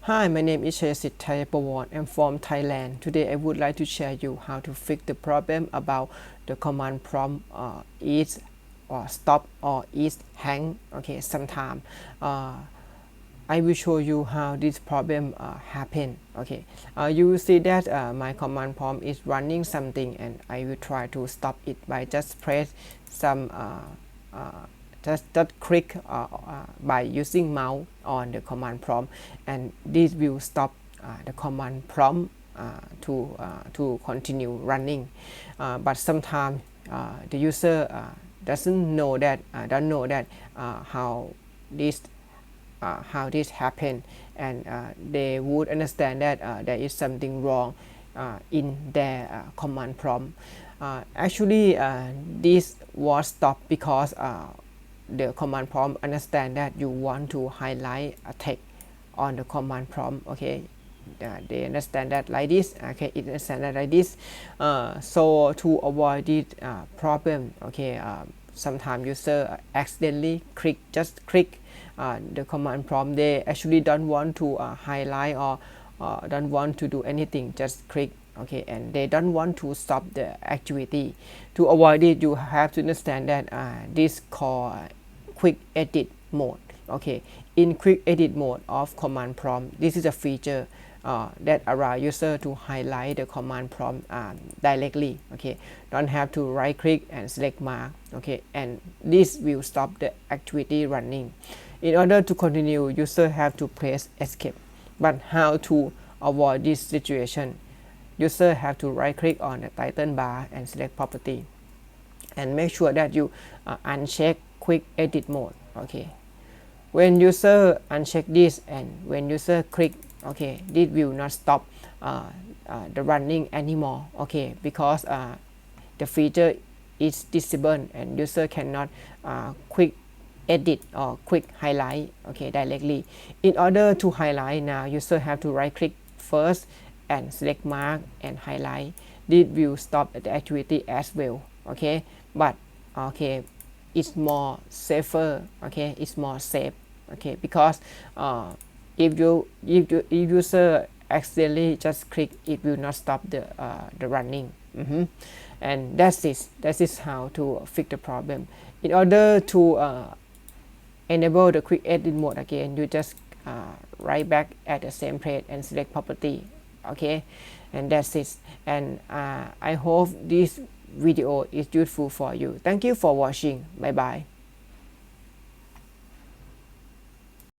Hi, my name is Chaysit Thayapawon. I'm from Thailand. Today I would like to share you how to fix the problem about the command prompt is or stop or is hang. Okay, sometime I will show you how this problem happen. Okay, you will see that my command prompt is running something and I will try to stop it by just press some just click by using mouse on the command prompt, and this will stop the command prompt to continue running. But sometimes the user doesn't know that don't know that how this happen, and they would understand that there is something wrong in their command prompt. Actually, this was stopped because the command prompt understand that you want to highlight a text on the command prompt. Okay, they understand that like this. Okay, it understand that like this. So to avoid this problem, okay, sometimes user accidentally just click the command prompt. They actually don't want to highlight or don't want to do anything, just click. Okay, and they don't want to stop the activity. To avoid it, you have to understand that this called quick edit mode. Okay, in quick edit mode of command prompt, this is a feature that allow user to highlight the command prompt directly. Okay, don't have to right click and select mark. Okay, and this will stop the activity running. In order to continue, user have to press escape. But how to avoid this situation? User have to right click on the title bar and select property, and make sure that you uncheck quick edit mode. Okay, when user uncheck this and when user click, okay, this will not stop the running anymore. Okay, because the feature is disabled and user cannot quick edit or quick highlight, okay, directly. In order to highlight, now user have to right click first and select mark and highlight. This will stop the activity as well. Okay, but okay, it's more safer. Okay, it's more safe. Okay, because if user accidentally just click, it will not stop the running. And that's it. That is how to fix the problem. In order to enable the quick edit mode again, you just right back at the same place and select property. Okay, and that's it. And I hope this video is useful for you. Thank you for watching. Bye bye.